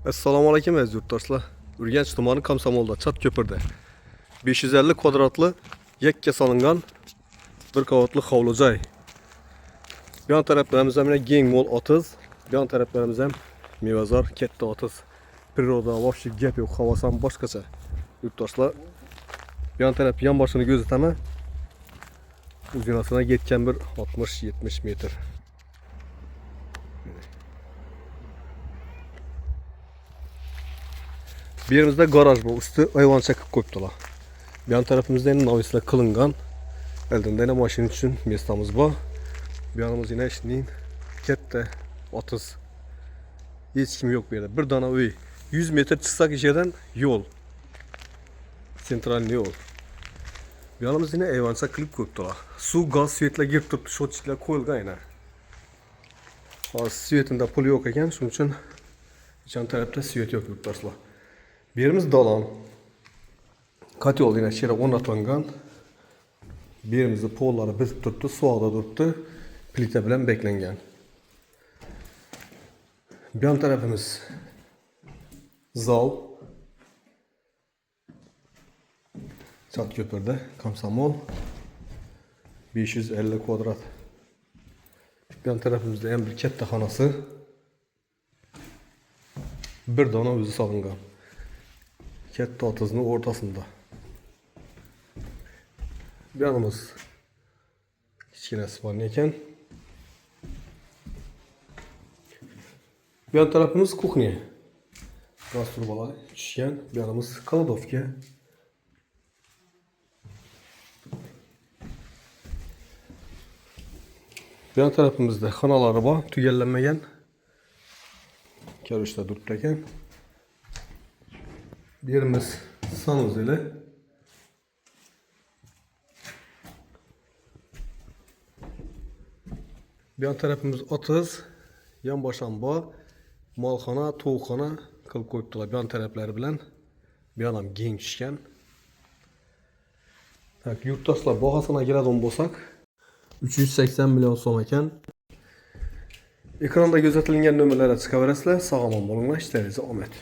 Assalomu alaykum aziz yurtdoshlar. Urganch tumani Komsomolda Chatko'pirda 550 kvadratli yakka solingan bir qavatli hovli joy. Bu yon taraflarimiz ham keng mo'l otiz, bu yon taraflarimiz ham mevazor katta otiz. Priroda voshib gap yo'q, havosi ham boshqacha. Yurtdoshlar, bu yon taraf yon boshini ko'rsataman. Uzunasına yetken bir 60-70 metr. Bir yerimizde garaj bu. Üstü ayvan çakıp koyuptular. Bir yan tarafımızda yine navisle kılıngan. Elden yine maşin için mestamız var. Bir yanımız yine işinin kette 30. Hiç kim yok bir yerde. Bir tane uy. 100 metre çıksak içeriden yol. Sentral yol. Bir yanımız yine ayvansa klip koyuptular. Su, gaz, süyetle girip tutup şotçikler koyulgan yine. Süyetinde pul yok eken, şunun için yan tarafta süyet yok yurttaşlar. Bir yerimiz dalan. Katyol yine şere onatlangan. Bir yerimizde polları bitip tuttu, suada duruptu. Plite bilen beklengen. Bir yan tarafımız zal. Chatko'pirda Komsomol 550 kvadrat. Bir yan tarafımızda hem bir katta xonasi. Bir dona o'zi solingan. Katta otizning o'rtasida. Bir yanımız kichkinasi bor ekan. Bir yan tarafımız kuxnya. Gaz turbalar tushgan. Bir yanımız kladovka. Bir yan tarafımızda xonalar bor, tugallanmagan. Karışda duribdi ekan. Bir yerimiz sanuzeli. Bir yan tarafımız 30, yan bosham bor. Molxona, tovuqxona qilib qo'yibdilar. Bir yan taraflari bilan. Bir yan ham keng tushgan. Tak, yurtdoshlar bahosini keladigan bo'lsak, 380 milyon so'm ekan. Ekranda ko'rsatilgan nomerlarga chiqaverasizlar. Sog' omon bo'linglar, ishlaringiz omad.